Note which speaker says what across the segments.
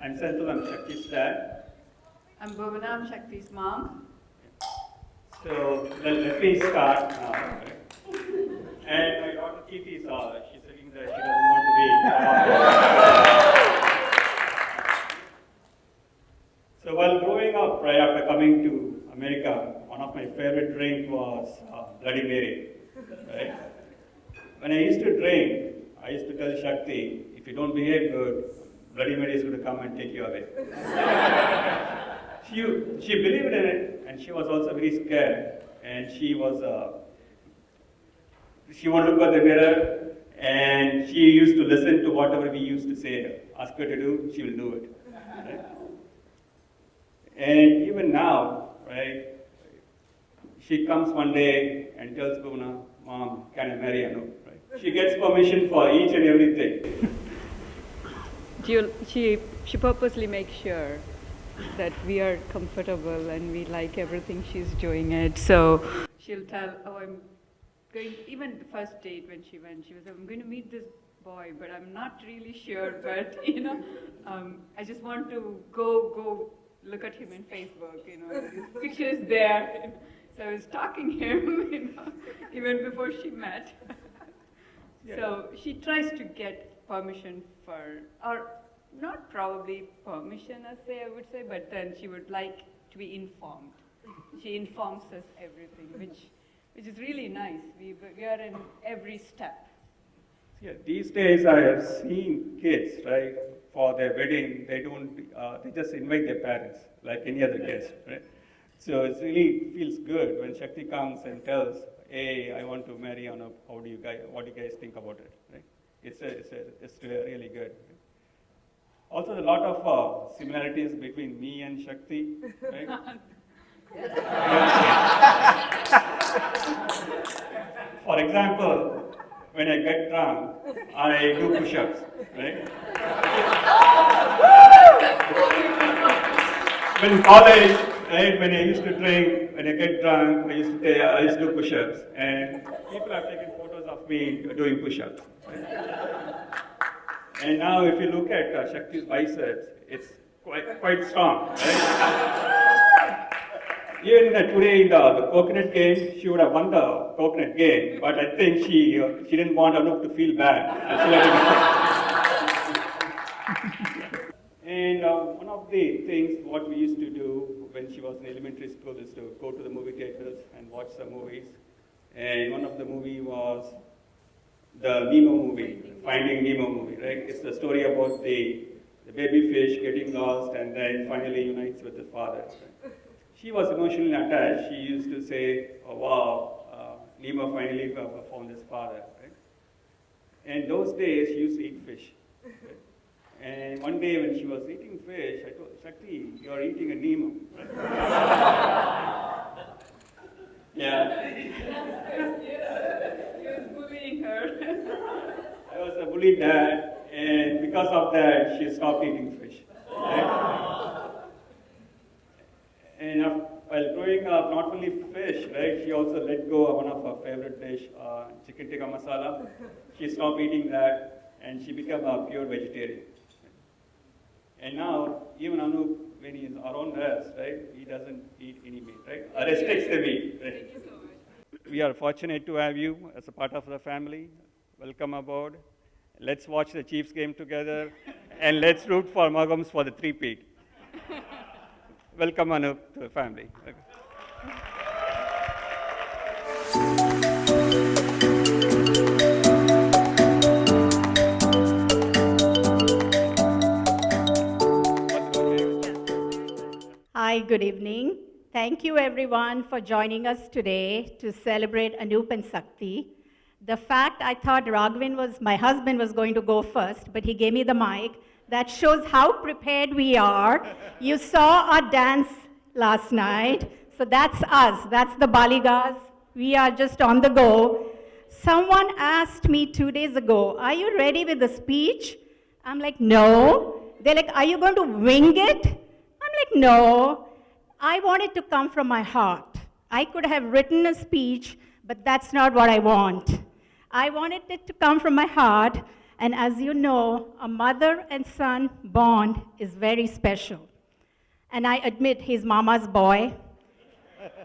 Speaker 1: I'm Senthil, I'm Shakti's dad.
Speaker 2: I'm Bhuvana, I'm Shakti's mom.
Speaker 1: So let me start now. Right? And my daughter Kiti is she's sitting there, she doesn't want to be. So while growing up, right after coming to America, one of my favorite drinks was Bloody Mary. Right? When I used to drink, I used to tell Shakti, if you don't behave good, Bloody Mary is going to come and take you away. She believed in it, and she was also very scared. And she wanted to look at the mirror, and she used to listen to whatever we used to say. Ask her to do, she will do it. Right? And even now, right, she comes one day and tells Bhuvana, Mom, can I marry Anup? Right? She gets permission for each and everything.
Speaker 2: She purposely makes sure that we are comfortable and we like everything she's doing it. So she'll tell, oh, I'm going, even the first date when she went, she was, I'm going to meet this boy, but I'm not really sure, but, I just want to go look at him in Facebook, his picture is there. So I was stalking him, even before she met.
Speaker 1: Yeah.
Speaker 2: So she tries to get permission or not probably permission, I would say, but then she would like to be informed. She informs us everything, which is really nice. We are in every step.
Speaker 1: Yeah, these days I have seen kids, right, for their wedding, they just invite their parents, like any other kids, right? So it really feels good when Shakti comes and tells, hey, I want to marry Anup, what do you guys think about it, right? It's really good. Also, a lot of similarities between me and Shakti, right? For example, when I get drunk, I do push-ups, right? When college, right, when I used to drink, when I get drunk, I used to do push-ups, and people have taken photos of me doing push-ups. Right? And now, if you look at Shakti's biceps, it's quite strong, right? Even today in the coconut game, she would have won the coconut game, but I think she didn't want Anup to feel bad. And one of the things what we used to do when she was in elementary school is to go to the movie theaters and watch some movies. And one of the movie was the Nemo movie, Finding Nemo movie, right? It's the story about the baby fish getting lost and then finally unites with his father. Right? She was emotionally attached. She used to say, oh, wow, Nemo finally found his father. Right? And those days, she used to eat fish. Right? And one day when she was eating fish, I told Shakti, you're eating a Nemo. Right? Yeah.
Speaker 2: He was bullying her.
Speaker 1: I was a bullied dad, and because of that, she stopped eating fish. Right? And while growing up, not only fish, right, she also let go of one of her favorite dish, chicken tikka masala. She stopped eating that, and she became a pure vegetarian. And now, even Anup, when he is around us, right, he doesn't eat any meat, right? Restricts the meat. Right?
Speaker 2: Thank you so much.
Speaker 1: We are fortunate to have you as a part of the family. Welcome aboard. Let's watch the Chiefs game together, and let's root for Magums for the three-peat. Welcome, Anup, to the family.
Speaker 3: Hi, good evening. Thank you everyone for joining us today to celebrate Anup and Sakti. The fact I thought my husband was going to go first, but he gave me the mic. That shows how prepared we are. You saw our dance last night. So that's us. That's the Baligas. We are just on the go. Someone asked me 2 days ago, are you ready with the speech? I'm like, no. They're like, are you going to wing it? I'm like, no. I want it to come from my heart. I could have written a speech, but that's not what I want. I wanted it to come from my heart, And as you know, a mother and son bond is very special. And I admit he's mama's boy.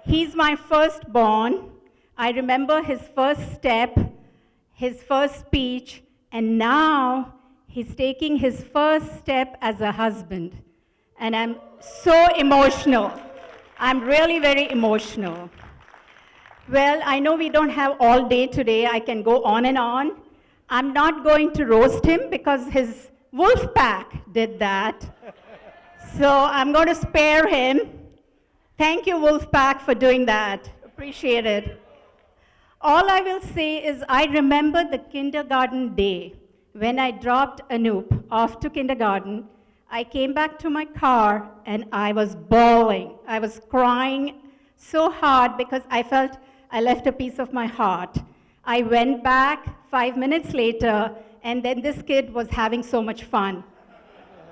Speaker 3: He's my firstborn. I remember his first step, his first speech, and now he's taking his first step as a husband. And I'm so emotional. I'm really very emotional. Well, I know we don't have all day today. I can go on and on. I'm not going to roast him because his wolf pack did that. So I'm going to spare him. Thank you, Wolfpack, for doing that. Appreciate it. All I will say is I remember the kindergarten day when I dropped Anoop off to kindergarten. I came back to my car and I was bawling. I was crying so hard because I felt I left a piece of my heart. I went back 5 minutes later, and then this kid was having so much fun.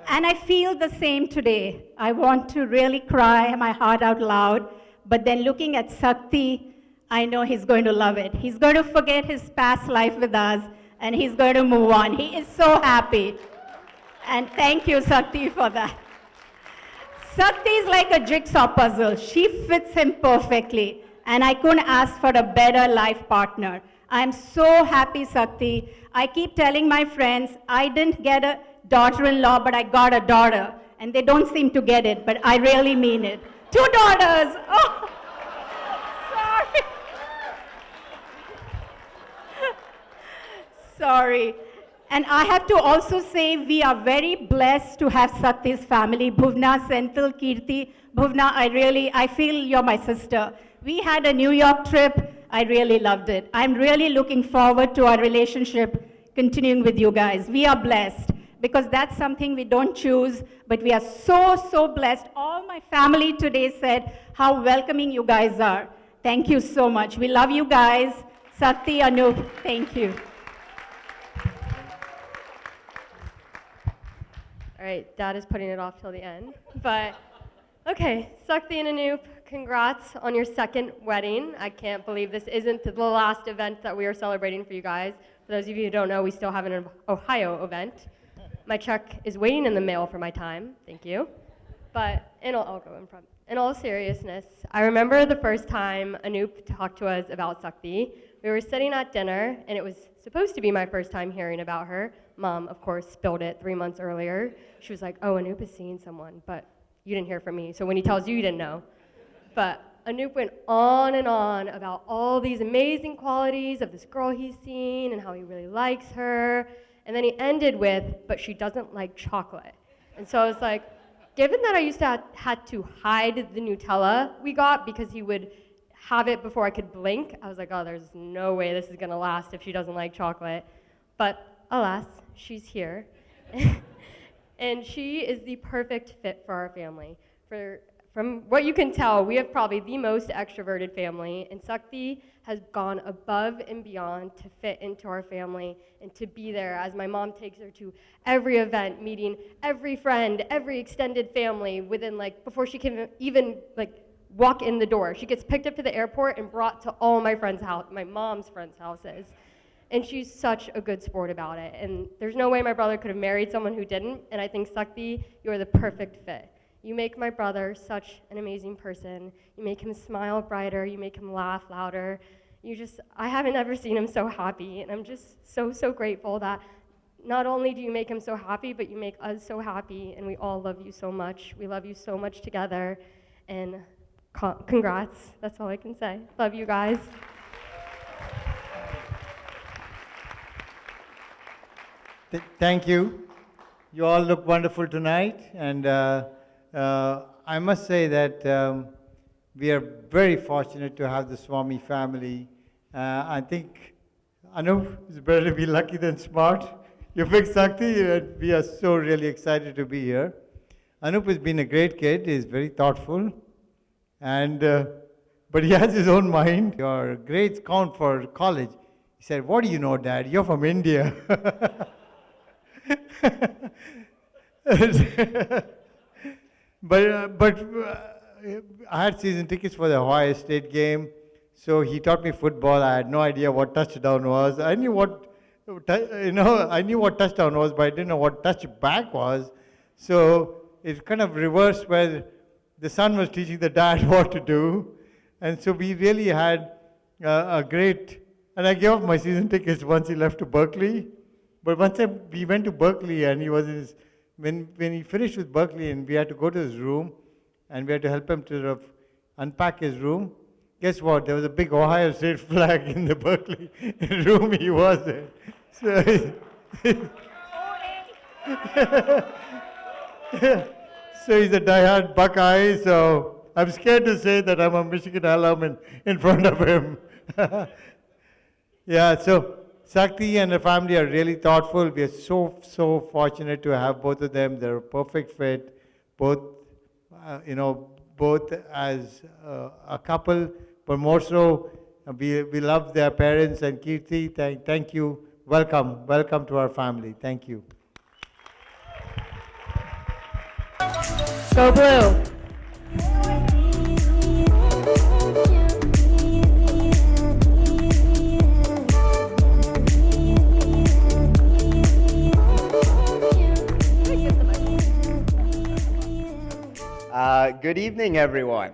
Speaker 3: And I feel the same today. I want to really cry my heart out loud, but then looking at Sakti, I know he's going to love it. He's going to forget his past life with us, and he's going to move on. He is so happy. And thank you, Sakti, for that. Sakti is like a jigsaw puzzle. She fits him perfectly, and I couldn't ask for a better life partner. I'm so happy, Sakti. I keep telling my friends, I didn't get a daughter-in-law, but I got a daughter. And they don't seem to get it, but I really mean it. 2 daughters! Oh, sorry. Sorry. And I have to also say we are very blessed to have Sakti's family, Bhuvna, Senthil, Kirti. Bhuvna, I feel you're my sister. We had a New York trip. I really loved it. I'm really looking forward to our relationship continuing with you guys. We are blessed because that's something we don't choose, but we are so, so blessed. All my family today said how welcoming you guys are. Thank you so much. We love you guys. Sakti, Anoop, thank you.
Speaker 4: All right, Dad is putting it off till the end. But, okay, Sakti and Anoop, congrats on your second wedding. I can't believe this isn't the last event that we are celebrating for you guys. For those of you who don't know, we still have an Ohio event. My check is waiting in the mail for my time. Thank you. But I'll go in front. In all seriousness, I remember the first time Anoop talked to us about Sakti. We were sitting at dinner, and it was supposed to be my first time hearing about her. Mom, of course, spilled it 3 months earlier. She was like, oh, Anoop is seeing someone, but you didn't hear from me. So when he tells you, you didn't know. But Anoop went on and on about all these amazing qualities of this girl he's seen and how he really likes her. And then he ended with, but she doesn't like chocolate. And so I was like, given that I used to had to hide the Nutella we got because he would have it before I could blink, I was like, oh, there's no way this is gonna last if she doesn't like chocolate. But alas, she's here. And she is the perfect fit for our family. From what you can tell, we have probably the most extroverted family, and Sakti has gone above and beyond to fit into our family and to be there as my mom takes her to every event, meeting every friend, every extended family within before she can even walk in the door. She gets picked up to the airport and brought to all my friends' house, my mom's friends' houses. And she's such a good sport about it. And there's no way my brother could have married someone who didn't, and I think Sakti, you're the perfect fit. You make my brother such an amazing person. You make him smile brighter. You make him laugh louder. I haven't ever seen him so happy, and I'm just so, so grateful that not only do you make him so happy, but you make us so happy, and we all love you so much. We love you so much together, and congrats. That's all I can say. Love you guys.
Speaker 5: Thank you. You all look wonderful tonight, and I must say that we are very fortunate to have the Swami family. I think Anup is better to be lucky than smart. You picked Sakti, and we are so really excited to be here. Anup has been a great kid. He's very thoughtful, and but he has his own mind. Your grades count for college. He said, "What do you know, Dad? You're from India." But I had season tickets for the Ohio State game, so he taught me football. I had no idea what touchdown was. I knew what I knew what touchdown was, but I didn't know what touchback was. So it's kind of reversed where the son was teaching the dad what to do. And so we really had a great, and I gave up my season tickets once he left to Berkeley. But once we went to Berkeley and he was in his, when he finished with Berkeley and we had to go to his room and we had to help him to sort of unpack his room, guess what? There was a big Ohio State flag in the Berkeley room he was in. So, so he's a diehard Buckeye, so I'm scared to say that I'm a Michigan alum in front of him. Yeah, so Sakti and the family are really thoughtful. We are so fortunate to have both of them. They're a perfect fit, both, both as a couple, but more so, we love their parents. And Kirti, thank you. Welcome to our family. Thank you.
Speaker 4: Go Blue.
Speaker 6: Good evening, everyone.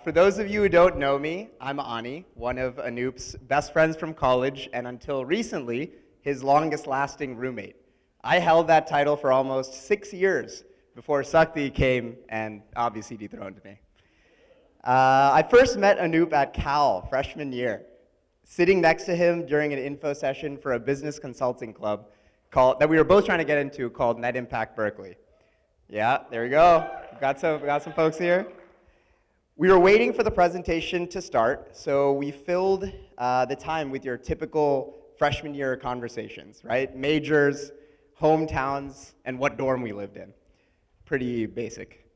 Speaker 6: For those of you who don't know me, I'm Ani, one of Anoop's best friends from college, and until recently, his longest-lasting roommate. I held that title for almost 6 years before Sakti came and obviously dethroned me. I first met Anoop at Cal, freshman year, sitting next to him during an info session for a business consulting club that we were both trying to get into called Net Impact Berkeley. Yeah, there we go. We've got some folks here. We were waiting for the presentation to start, so we filled the time with your typical freshman year conversations, right? Majors, hometowns, and what dorm we lived in. Pretty basic.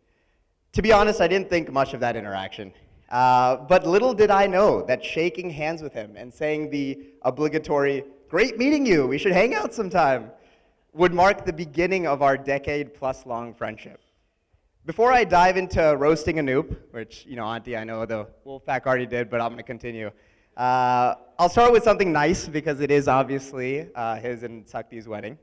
Speaker 6: To be honest, I didn't think much of that interaction. But little did I know that shaking hands with him and saying the obligatory, "Great meeting you, we should hang out sometime," would mark the beginning of our decade-plus long friendship. Before I dive into roasting Anoop, which, Auntie, I know the Wolfpack already did, but I'm going to continue. I'll start with something nice because it is obviously his and Sakti's wedding.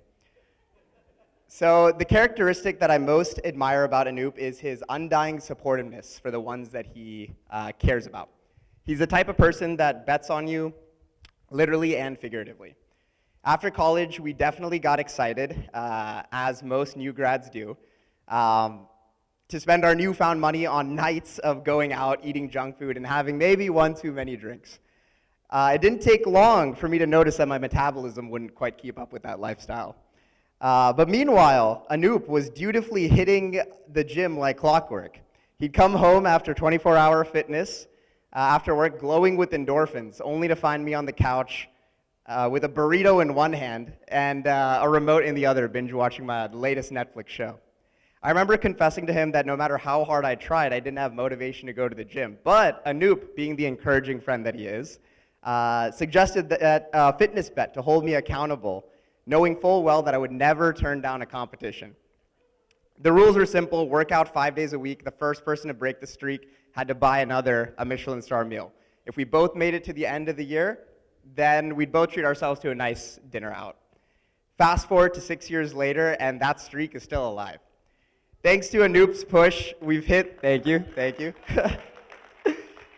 Speaker 6: So the characteristic that I most admire about Anoop is his undying supportiveness for the ones that he cares about. He's the type of person that bets on you literally and figuratively. After college, we definitely got excited, as most new grads do, to spend our newfound money on nights of going out, eating junk food, and having maybe one too many drinks. It didn't take long for me to notice that my metabolism wouldn't quite keep up with that lifestyle. But meanwhile, Anoop was dutifully hitting the gym like clockwork. He'd come home after 24-hour fitness, after work glowing with endorphins, only to find me on the couch with a burrito in one hand and a remote in the other, binge watching my latest Netflix show. I remember confessing to him that no matter how hard I tried, I didn't have motivation to go to the gym. But Anoop, being the encouraging friend that he is, suggested that a fitness bet to hold me accountable, knowing full well that I would never turn down a competition. The rules were simple: work out 5 days a week. The first person to break the streak had to buy another a Michelin star meal. If we both made it to the end of the year, then we'd both treat ourselves to a nice dinner out. Fast forward to 6 years later, and that streak is still alive. Thanks to Anoop's push, we've hit, thank you.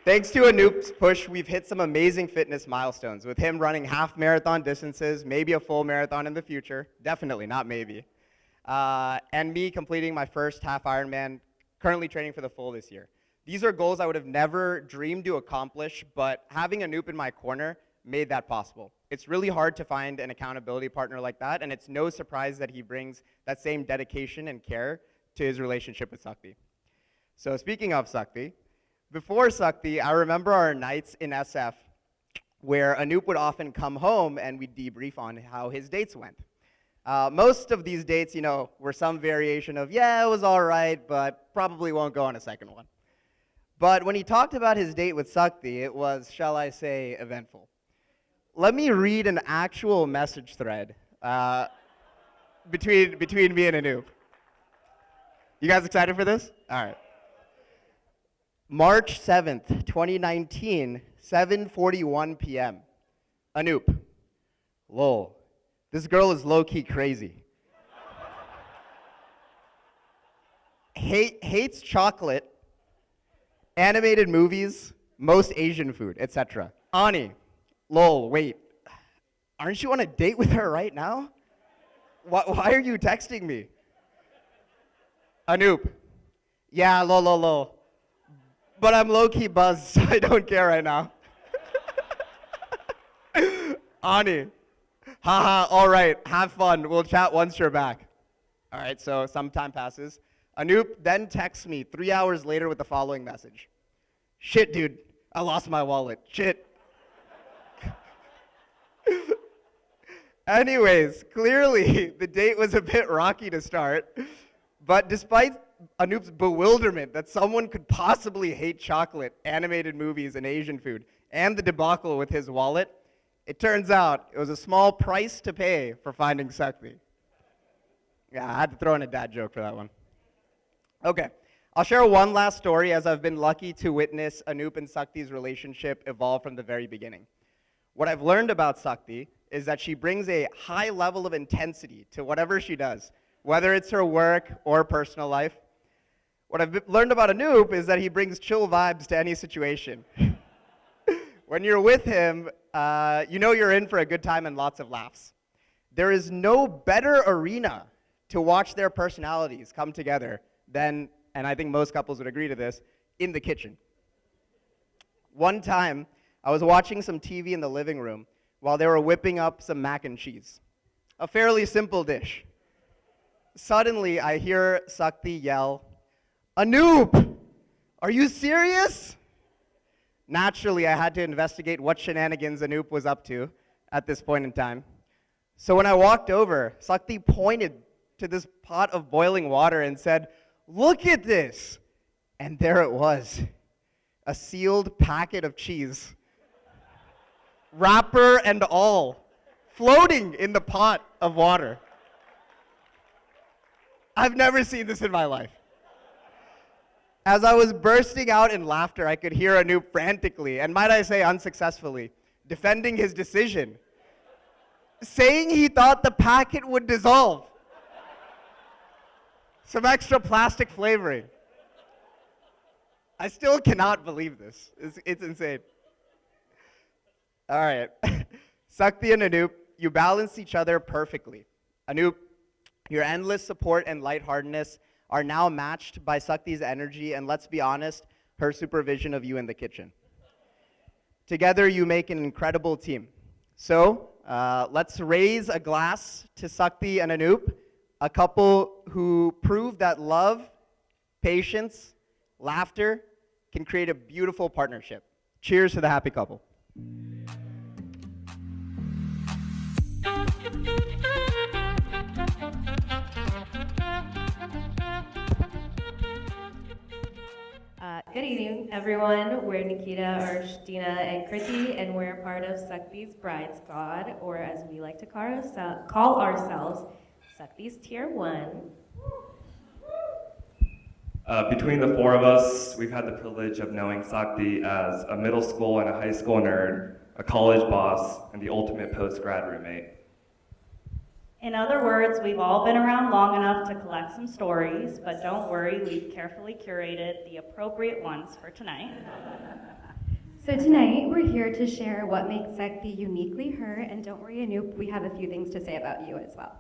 Speaker 6: Thanks to Anoop's push, we've hit some amazing fitness milestones, with him running half marathon distances, maybe a full marathon in the future, definitely, not maybe, and me completing my first half Ironman, currently training for the full this year. These are goals I would have never dreamed to accomplish, but having Anoop in my corner made that possible. It's really hard to find an accountability partner like that, and it's no surprise that he brings that same dedication and care to his relationship with Sakti. So speaking of Sakti, before Sakti, I remember our nights in SF where Anoop would often come home and we'd debrief on how his dates went. Most of these dates, were some variation of, yeah, it was all right, but probably won't go on a second one. But when he talked about his date with Sakti, it was, shall I say, eventful. Let me read an actual message thread between me and Anoop. You guys excited for this? All right. March 7th, 2019, 7:41 p.m. Anoop, lol, This girl is low-key crazy. Hates chocolate, animated movies, most Asian food, etc. Ani, lol, wait. Aren't you on a date with her right now? Why are you texting me? Anoop, yeah, lol, lol, lol. But I'm low-key buzzed, so I don't care right now. Ani, haha, all right, have fun. We'll chat once you're back. All right, so some time passes. Anoop then texts me 3 hours later with the following message. Shit, dude, I lost my wallet. Shit. Anyways, clearly the date was a bit rocky to start, but despite Anoop's bewilderment that someone could possibly hate chocolate, animated movies, and Asian food, and the debacle with his wallet, it turns out it was a small price to pay for finding Sakti. Yeah, I had to throw in a dad joke for that one. Okay, I'll share one last story as I've been lucky to witness Anoop and Sakti's relationship evolve from the very beginning. What I've learned about Sakti is that she brings a high level of intensity to whatever she does, whether it's her work or personal life. What I've learned about Anoop is that he brings chill vibes to any situation. When you're with him, you know you're in for a good time and lots of laughs. There is no better arena to watch their personalities come together than, and I think most couples would agree to this, in the kitchen. One time, I was watching some TV in the living room while they were whipping up some mac and cheese. A fairly simple dish. Suddenly, I hear Sakti yell, "Anoop, are you serious?" Naturally, I had to investigate what shenanigans Anoop was up to at this point in time. So when I walked over, Sakti pointed to this pot of boiling water and said, "Look at this." And there it was, a sealed packet of cheese, wrapper and all, floating in the pot of water. I've never seen this in my life. As I was bursting out in laughter, I could hear Anoop frantically, and might I say unsuccessfully, defending his decision, saying he thought the packet would dissolve. Some extra plastic flavoring. I still cannot believe this. It's insane. All right. Sakti and Anoop, you balance each other perfectly. Anoop, your endless support and lightheartedness are now matched by Sakti's energy and, let's be honest, her supervision of you in the kitchen. Together, you make an incredible team. So, let's raise a glass to Sakti and Anoop, a couple who prove that love, patience, laughter can create a beautiful partnership. Cheers to the happy couple.
Speaker 7: Good evening, everyone. We're Nikita, Arsh, Dina, and Kriti, and we're part of Sakti's Bride Squad, or as we like to call ourselves, Sakti's Tier 1.
Speaker 8: Between the four of us, we've had the privilege of knowing Sakti as a middle school and a high school nerd, a college boss, and the ultimate post-grad roommate.
Speaker 7: In other words, we've all been around long enough to collect some stories, but don't worry, we've carefully curated the appropriate ones for tonight.
Speaker 9: So tonight, we're here to share what makes Sakti uniquely her, and don't worry, Anoop, we have a few things to say about you as well.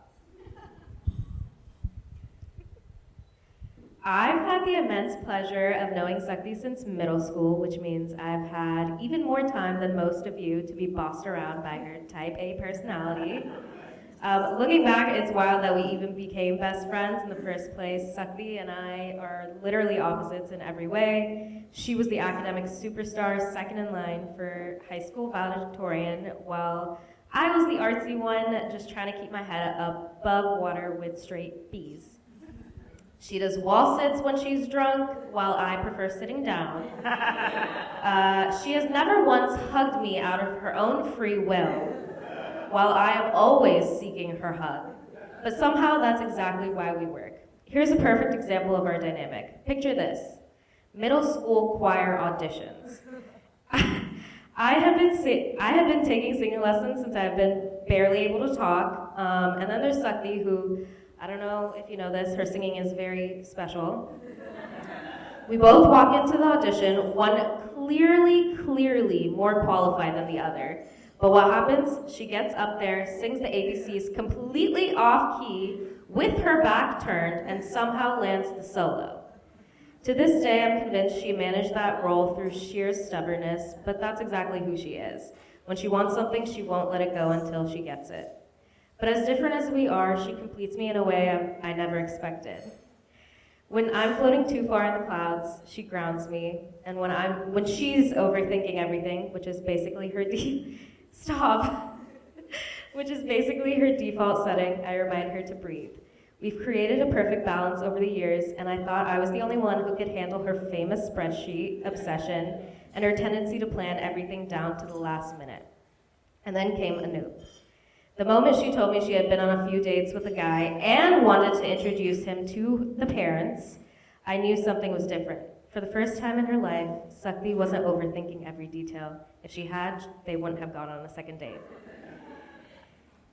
Speaker 7: I've had the immense pleasure of knowing Sakti since middle school, which means I've had even more time than most of you to be bossed around by her type A personality. Looking back, it's wild that we even became best friends in the first place. Sakti and I are literally opposites in every way. She was the academic superstar, second in line for high school valedictorian, while I was the artsy one, just trying to keep my head above water with straight B's. She does wall sits when she's drunk, while I prefer sitting down. She has never once hugged me out of her own free will, while I am always seeking her hug. But somehow that's exactly why we work. Here's a perfect example of our dynamic. Picture this: middle school choir auditions. I have been taking singing lessons since I've been barely able to talk. And then there's Sakti, who, I don't know if you know this, her singing is very special. We both walk into the audition, one clearly more qualified than the other. But what happens? She gets up there, sings the ABCs completely off key, with her back turned, and somehow lands the solo. To this day, I'm convinced she managed that role through sheer stubbornness, but that's exactly who she is. When she wants something, she won't let it go until she gets it. But as different as we are, she completes me in a way I never expected. When I'm floating too far in the clouds, she grounds me, and when she's overthinking everything, which is basically her which is basically her default setting, I remind her to breathe. We've created a perfect balance over the years, and I thought I was the only one who could handle her famous spreadsheet obsession and her tendency to plan everything down to the last minute. And then came Anoop. The moment she told me she had been on a few dates with a guy and wanted to introduce him to the parents, I knew something was different. For the first time in her life, Sakti wasn't overthinking every detail. If she had, they wouldn't have gone on a second date.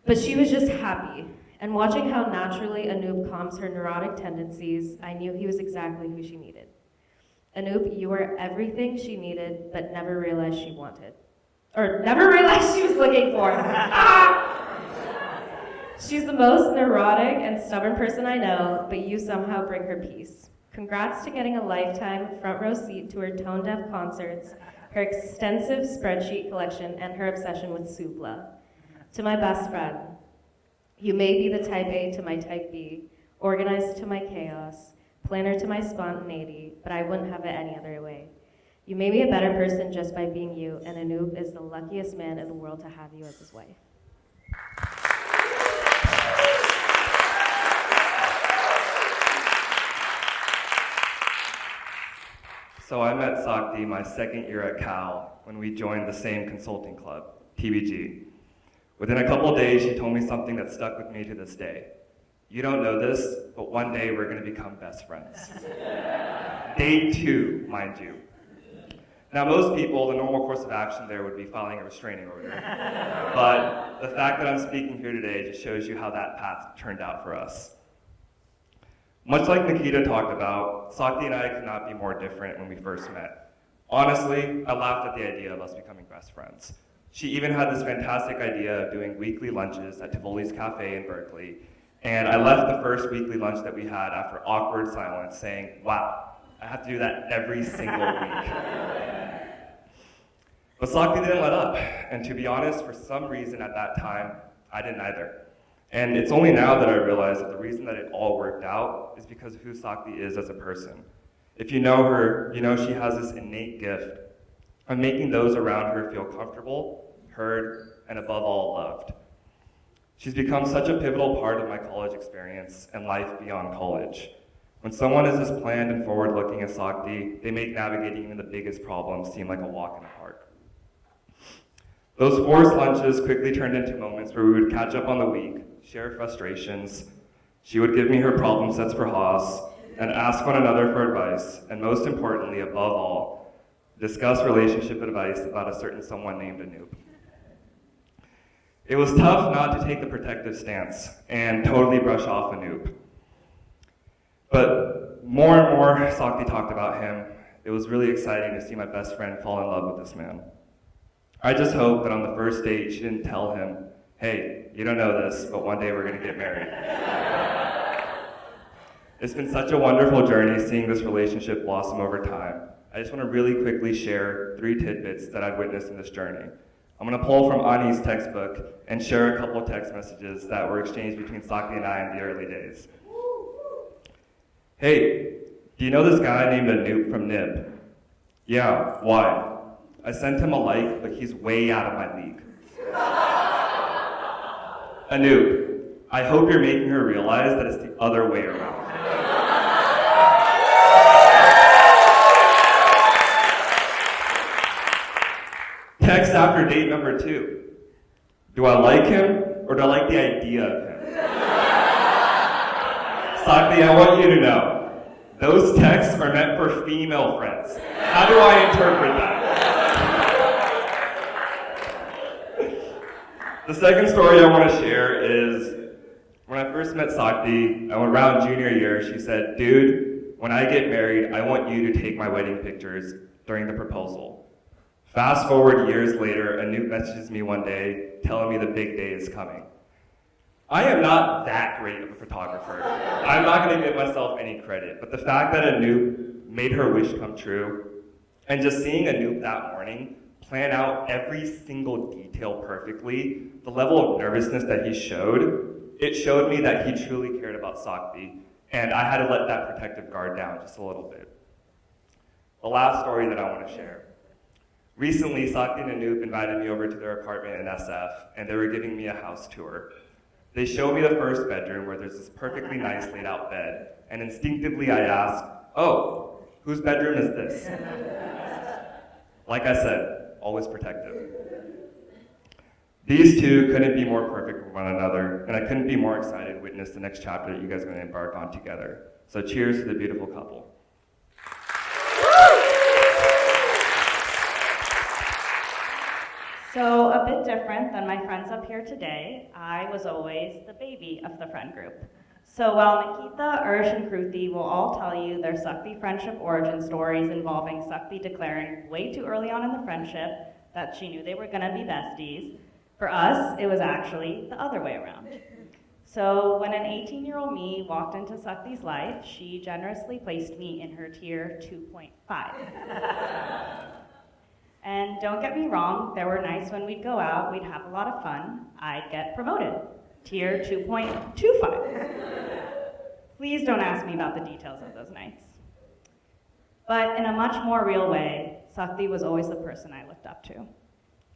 Speaker 7: But she was just happy. And watching how naturally Anoop calms her neurotic tendencies, I knew he was exactly who she needed. Anoop, you are everything she needed, but never realized she wanted. Or never realized she was looking for. She's the most neurotic and stubborn person I know, but you somehow bring her peace. Congrats to getting a lifetime front row seat to her tone-deaf concerts, her extensive spreadsheet collection, and her obsession with Supla. To my best friend, you may be the type A to my type B, organized to my chaos, planner to my spontaneity, but I wouldn't have it any other way. You may be a better person just by being you, and Anoop is the luckiest man in the world to have you as his wife.
Speaker 8: So I met Sakti my second year at Cal when we joined the same consulting club, TBG. Within a couple days, she told me something that stuck with me to this day. You don't know this, but one day we're gonna become best friends. Day 2, mind you. Now most people, the normal course of action there would be filing a restraining order. But the fact that I'm speaking here today just shows you how that path turned out for us. Much like Nikita talked about, Sakti and I could not be more different when we first met. Honestly, I laughed at the idea of us becoming best friends. She even had this fantastic idea of doing weekly lunches at Tivoli's Cafe in Berkeley, and I left the first weekly lunch that we had after awkward silence saying, wow, I have to do that every single week. But Sakti didn't let up, and to be honest, for some reason at that time, I didn't either. And it's only now that I realize that the reason that it all worked out is because of who Sakti is as a person. If you know her, you know she has this innate gift of making those around her feel comfortable, heard, and above all, loved. She's become such a pivotal part of my college experience and life beyond college. When someone is as planned and forward-looking as Sakti, they make navigating even the biggest problems seem like a walk in the park. Those forced lunches quickly turned into moments where we would catch up on the week, share frustrations. She would give me her problem sets for Haas, and ask one another for advice, and most importantly, above all, discuss relationship advice about a certain someone named Anoop. It was tough not to take the protective stance and totally brush off Anoop. But more and more Sakti talked about him. It was really exciting to see my best friend fall in love with this man. I just hope that on the first date she didn't tell him, hey, you don't know this, but one day we're gonna get married. It's been such a wonderful journey seeing this relationship blossom over time. I just want to really quickly share 3 tidbits that I've witnessed in this journey. I'm going to pull from Ani's textbook and share a couple text messages that were exchanged between Sakti and I in the early days. Hey, do you know this guy named Anoop from NIB? Yeah, why? I sent him a like, but he's way out of my league. Anoop, I hope you're making her realize that it's the other way around. Text after date number 2. Do I like him, or do I like the idea of him? Sakti, I want you to know, those texts are meant for female friends. How do I interpret that? The second story I want to share is when I first met Sakti, around junior year, she said, dude, when I get married, I want you to take my wedding pictures during the proposal. Fast forward years later, Anoop messages me one day telling me the big day is coming. I am not that great of a photographer. I'm not going to give myself any credit, but the fact that Anoop made her wish come true, and just seeing Anoop that morning plan out every single detail perfectly, the level of nervousness that he showed, it showed me that he truly cared about Sakti, and I had to let that protective guard down just a little bit. The last story that I want to share. Recently, Sakti and Anoop invited me over to their apartment in SF, and they were giving me a house tour. They showed me the first bedroom where there's this perfectly nice laid out bed, and instinctively I asked, oh, whose bedroom is this? Like I said, always protective. These two couldn't be more perfect for one another, and I couldn't be more excited to witness the next chapter that you guys are going to embark on together. So cheers to the beautiful couple.
Speaker 10: So a bit different than my friends up here today, I was always the baby of the friend group. So while Nikita, Ursh, and Kruti will all tell you their Sakti friendship origin stories involving Sakti declaring way too early on in the friendship that she knew they were gonna be besties, for us, it was actually the other way around. So when an 18-year-old me walked into Sakti's life, she generously placed me in her tier 2.5. And don't get me wrong, there were nights when we'd go out, we'd have a lot of fun, I'd get promoted, tier 2.25. Please don't ask me about the details of those nights. But in a much more real way, Sakti was always the person I looked up to.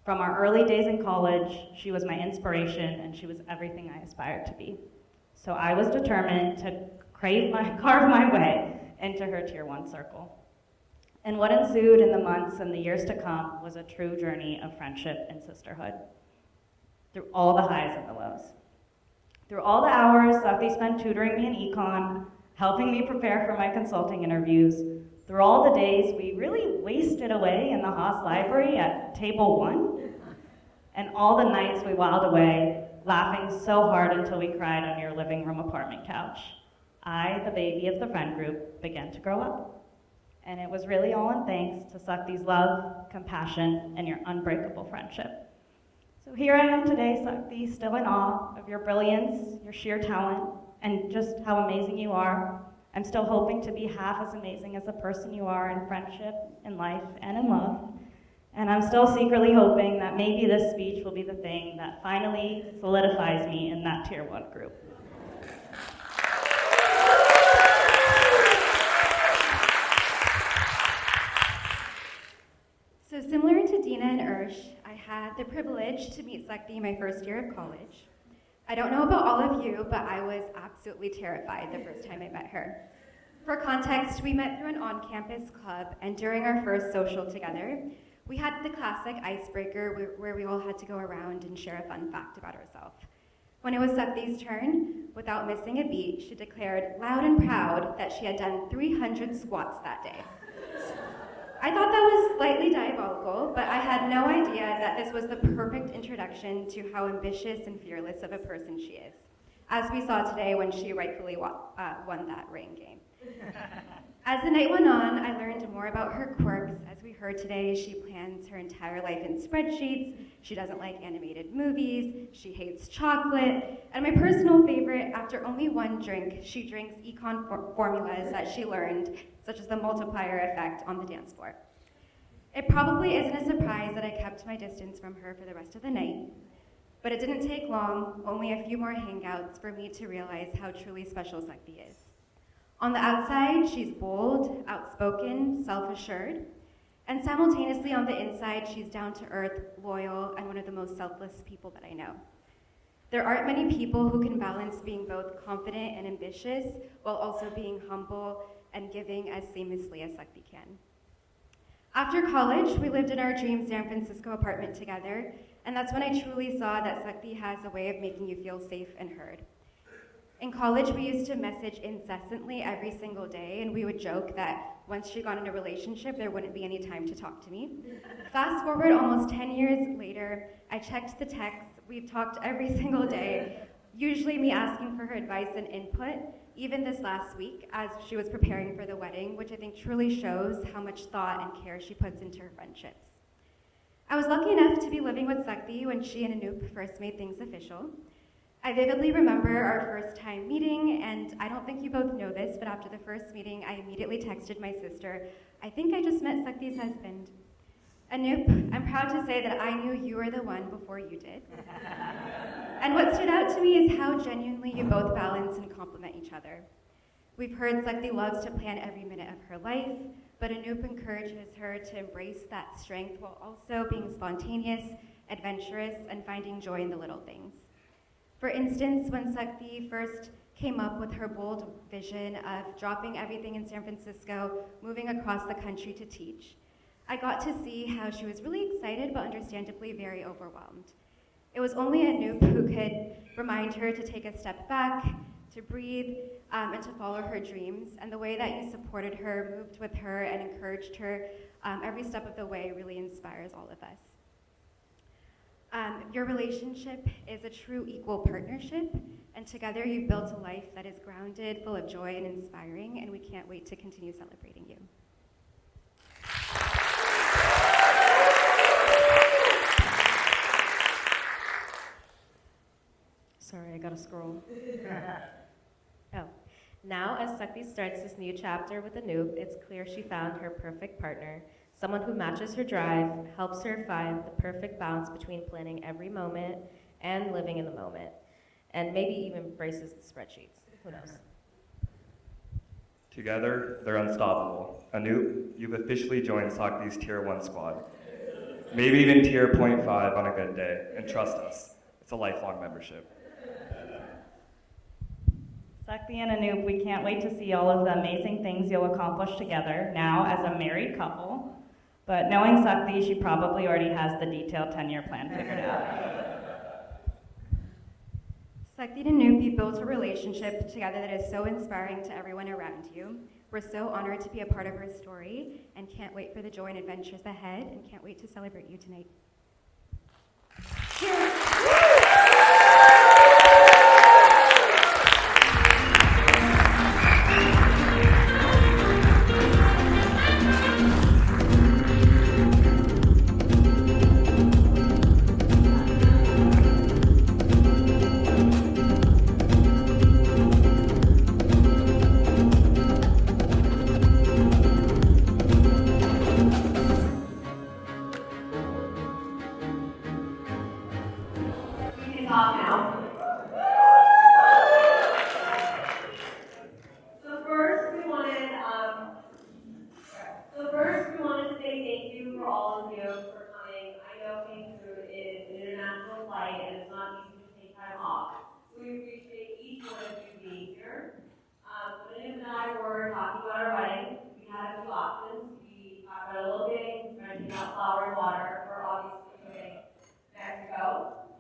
Speaker 10: From our early days in college, she was my inspiration and she was everything I aspired to be. So I was determined to carve my way into her tier 1 circle. And what ensued in the months and the years to come was a true journey of friendship and sisterhood. Through all the highs and the lows. Through all the hours Sakti spent tutoring me in econ, helping me prepare for my consulting interviews, through all the days we really wasted away in the Haas library at table 1, and all the nights we whiled away, laughing so hard until we cried on your living room apartment couch, I, the baby of the friend group, began to grow up. And it was really all in thanks to Sakti's love, compassion, and your unbreakable friendship. So here I am today, Sakti, still in awe of your brilliance, your sheer talent, and just how amazing you are. I'm still hoping to be half as amazing as the person you are in friendship, in life, and in love. And I'm still secretly hoping that maybe this speech will be the thing that finally solidifies me in that tier 1 group.
Speaker 9: So similar to Dina and Ursh, I had the privilege to meet Sakti my first year of college. I don't know about all of you, but I was absolutely terrified the first time I met her. For context, we met through an on-campus club, and during our first social together, we had the classic icebreaker where we all had to go around and share a fun fact about ourselves. When it was Sakti's turn, without missing a beat, she declared loud and proud that she had done 300 squats that day. I thought that was slightly diabolical, but I had no idea that this was the perfect introduction to how ambitious and fearless of a person she is, as we saw today when she rightfully won that rain game. As the night went on, I learned more about her quirks. As we heard today, she plans her entire life in spreadsheets, she doesn't like animated movies, she hates chocolate, and my personal favorite, after only one drink, she drinks econ formulas that she learned, such as the multiplier effect on the dance floor. It probably isn't a surprise that I kept my distance from her for the rest of the night, but it didn't take long, only a few more hangouts, for me to realize how truly special Sakti is. On the outside, she's bold, outspoken, self-assured, and simultaneously on the inside, she's down-to-earth, loyal, and one of the most selfless people that I know. There aren't many people who can balance being both confident and ambitious while also being humble and giving as seamlessly as Sakti can. After college, we lived in our dream San Francisco apartment together, and that's when I truly saw that Sakti has a way of making you feel safe and heard. In college, we used to message incessantly every single day, and we would joke that once she got in a relationship, there wouldn't be any time to talk to me. Fast forward almost 10 years later, I checked the texts We've talked every single day, usually me asking for her advice and input, even this last week as she was preparing for the wedding, which I think truly shows how much thought and care she puts into her friendships. I was lucky enough to be living with Sakti when she and Anoop first made things official. I vividly remember our first time meeting, and I don't think you both know this, but after the first meeting, I immediately texted my sister, "I think I just met Sakti's husband." Anoop, I'm proud to say that I knew you were the one before you did. And what stood out to me is how genuinely you both balance and complement each other. We've heard Sakti loves to plan every minute of her life, but Anoop encourages her to embrace that strength while also being spontaneous, adventurous, and finding joy in the little things. For instance, when Sakti first came up with her bold vision of dropping everything in San Francisco, moving across the country to teach, I got to see how she was really excited but understandably very overwhelmed. It was only Anoop who could remind her to take a step back, to breathe, and to follow her dreams. And the way that you supported her, moved with her, and encouraged her every step of the way really inspires all of us. Your relationship is a true equal partnership, and together you've built a life that is grounded, full of joy, and inspiring, and we can't wait to continue celebrating you.
Speaker 7: Sorry, I gotta scroll. Oh. Now, as Sakti starts this new chapter with Anoop, it's clear she found her perfect partner, someone who matches her drive, helps her find the perfect balance between planning every moment and living in the moment, and maybe even embraces the spreadsheets. Who knows?
Speaker 8: Together, they're unstoppable. Anoop, you've officially joined Sakti's Tier 1 squad. Maybe even Tier 0.5 on a good day, and trust us, it's a lifelong membership.
Speaker 10: Sakti and Anoop, we can't wait to see all of the amazing things you'll accomplish together now as a married couple. But knowing Sakti, she probably already has the detailed 10-year plan figured out.
Speaker 9: Sakti and Anoop, you built a relationship together that is so inspiring to everyone around you. We're so honored to be a part of her story and can't wait for the joy and adventures ahead and can't wait to celebrate you tonight. Cheers!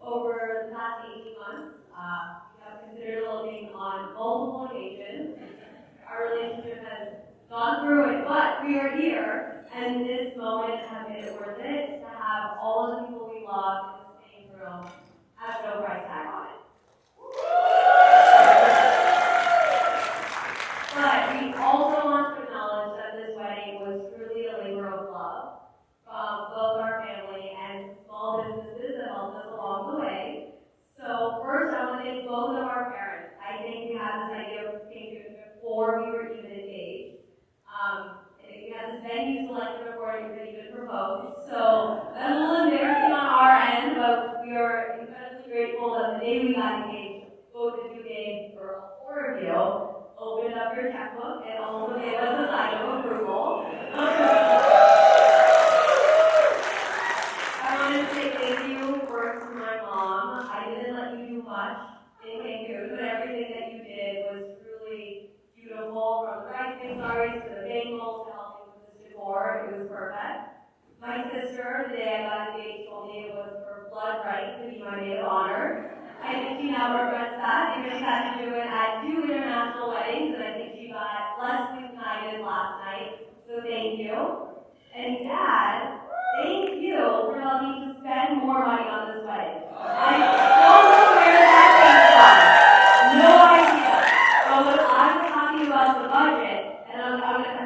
Speaker 11: Over the past 18 months, we have considered eloping on multiple occasions. Our relationship has gone through it, but we are here, and this moment has made it worth it to have all of the people we love in the same room have no price tag on it. But we also want to acknowledge that this wedding was truly a labor of love from both our family and small businesses that helped us along the way. So first, I want to thank both of our parents. I think we had this idea of Cancun before we were even engaged. We had this venue selected before we could even propose. So that's a little embarrassing on our end, but we are incredibly grateful that the day we got engaged, both of you gave, for all four of you, opened up your checkbook and also gave us a sign of approval. I wanted to say thank you first to my mom. I didn't let you do much in Cancun, but everything that you did was truly beautiful, from the bridesmaid saris to the bangles to helping with the decor. It was perfect. My sister, the day I got engaged, told me it was her blood right to be my maid of honor. I think she now regrets that because she had to do it at 2 international weddings, and I think she got less united last night. So thank you. And Dad, thank you for helping me to spend more money on this wedding.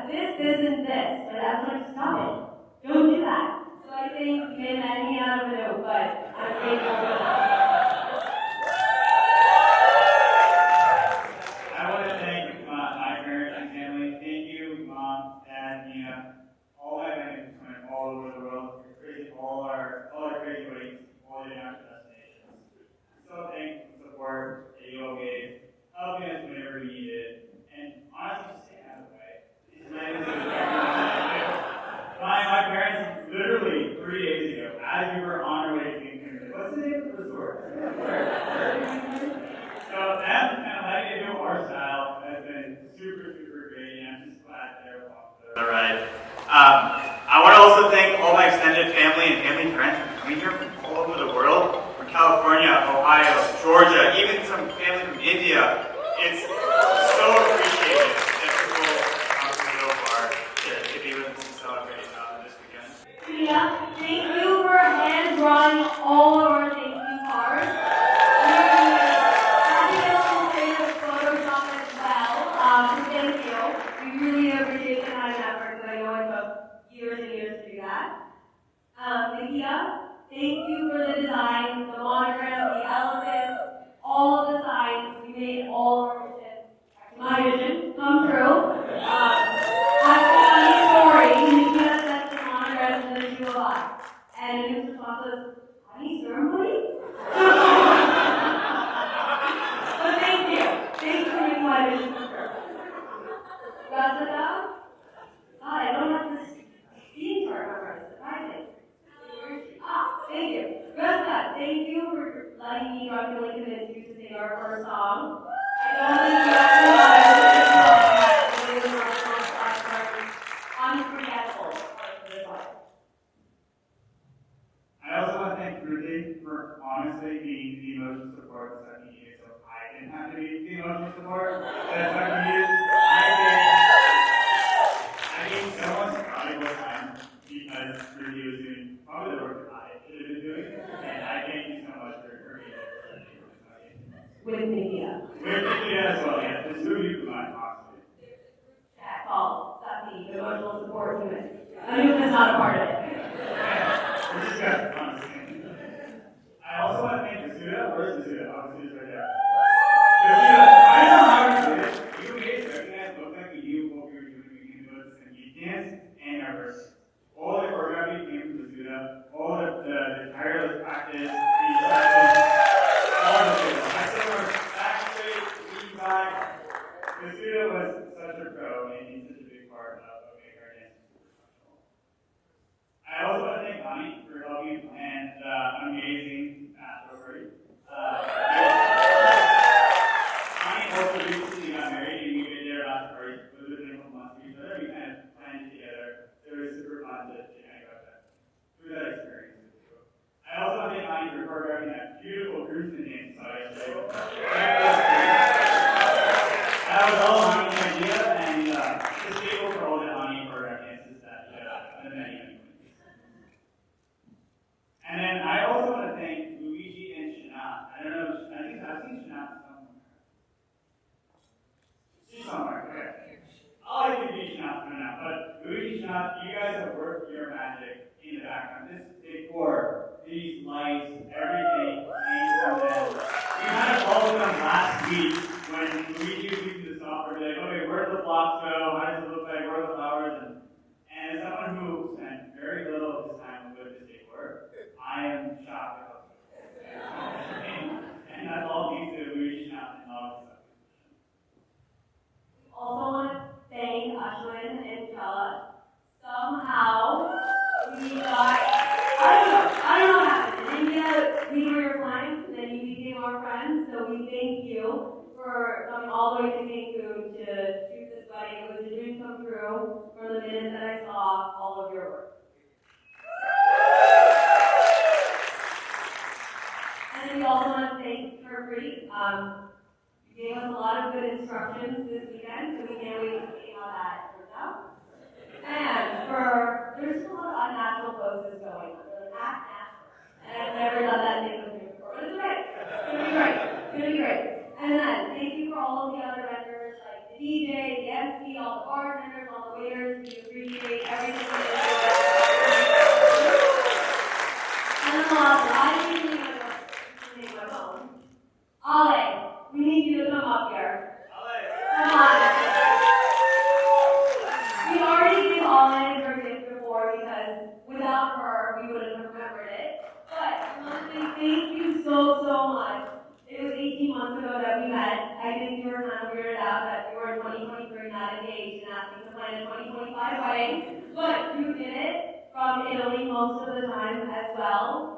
Speaker 11: this isn't this. But I was like, stop it. Don't do that. So I think you made an enemy out of a note, but I'm grateful for that.
Speaker 12: I want to thank my parents and family. Thank you, Mom, Dad, Nina, all my family from all over the world, crazy, all our crazy weddings, all the international destinations. So thankful for the support that you all gave, helping us whenever we needed, and honestly, just staying out of the way. It's not even doing my parents, literally 3 days ago, as we were on our way to Cancun, what's the name of the resort? So them kind of letting it do our style has been super, super great, and I'm just glad they're along for the ride. I want to also thank all my extended family and family friends for coming here from all over the world, from California, Ohio, Georgia, even some family from India. It's so appreciated that people come so far to be with us and celebrate this weekend.
Speaker 11: Tia, thank you for hand drawing all of our thank you cards. Photoshop as well. So thank you. We really appreciate the time and effort because I know it took years and years to do that. Nakia, thank you for the design, the monogram, the elephants, all of the signs. We made all of our visions, my vision, come true. As a funny story, Nakia sent the monogram to the shoe of us. And his response was, honey ceremony? But thank you. Thank you for making my vision come true. Rasada? God, I don't have this theme to remember. It's surprising. Thank you. Rasada, thank you for letting me drunkenly convince you to sing our first song. I don't think you actually know unforgettable parts of this life.
Speaker 12: I also want to thank Ruthie for honestly being the emotional support that Sucky needed, so I didn't have to be the emotional support that Sucky needed. I gave so much valuable time because Ruthie was doing probably the work that I should have been doing, and I thank you so much for being there for Sucky.
Speaker 11: With Nakia.
Speaker 12: With Nakia as well, yeah. The two of you combined, possibly.
Speaker 11: Cat called Sucky, the emotional support human. Anoop is not a part of it.
Speaker 12: We just got fun. I also want to thank Yasuda. Where's Yasuda? Oh, Yasuda's right there. Yasuda, I don't know how you did it. You made recognize look like you knew what we were doing. We came to both the youth dance and our verse. All the choreography came from Yasuda. All the tireless practice, the practice, all the things. I said we're backstage, feedback. Yasuda was such a pro, and he's such a big part of making our dance super special. I also want to thank Connie for helping plan the amazing bachelor party. Connie also recently got married, and we were there last party. It was within a couple months of each other. We kind of planned it together. It was super fun to kind of go through that experience. I also want to thank Connie for choreographing that beautiful Cruising dance saw yesterday. That was all Honey's idea, and just grateful for all the Honey choreographed dances that the many. And then I also want to thank Luigi and Shanat. I don't know, I think I've seen Shanat somewhere. She's somewhere, okay. I'll let you be Shanat for now, but Luigi, Shanat, you guys have worked your magic in the background. This decor, these lights, everything came from them. We kind of followed them last week when Luigi was using the software, like, okay, where do the blocks go? How does it look like? Where are the flowers? And as someone who spent very little of his time with this decor, I am shocked about it. And that's all due to reaching out and love.
Speaker 11: Also want to thank Ashwin and Kella. Somehow we got, I don't know what happened. In India, we were your clients, and then you became our friends. So we thank you for coming all the way to Cancun to shoot this wedding. It was a dream come true from the minute that I saw all of your work. And then we also want to thank Harpreet. You gave us a lot of good instructions this weekend, so we can't wait to see how that turns out. And there's just a lot of unnatural poses going on. They're like, act natural. And I've never done that thing with you before, but it's great. It's gonna be great. It's gonna be great. And then, thank you for all of the other vendors, like the DJ, the MC, all the bartenders, all the waiters. We appreciate everything that you do. And then the last one, I didn't even know to name my phone. Ale, we need you to come up here. Come on. We already gave Ale her gift before because without her, we wouldn't have remembered it. But honestly, thank you so much. It was 18 months ago that we met. I think you were kind of weirded out that we were in 2023 not engaged and asking to plan a 2025 wedding. But you did it from Italy most of the time as well.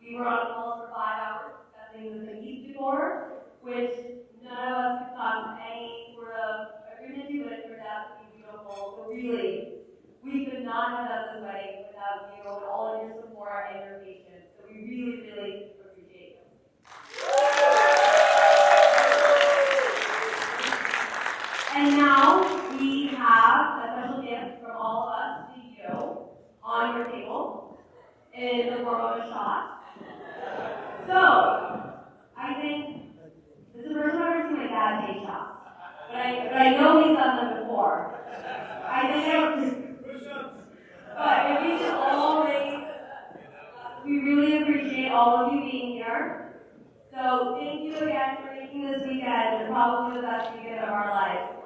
Speaker 11: We were on calls for 5 hours discussing the things before, which none of us could come to any sort of agreement to, but it turned out to be beautiful. So really, we could not have done this wedding without you and all of your support and your patience. So we really appreciate you. And now we have a special gift from all of us to you on your table in the form of a shot. So, I think this is the first time I've ever seen my dad take shots. But I know he's done them before. I think but if we could all raise, we really appreciate all of you being here. So thank you again for making this weekend probably the best weekend of our lives.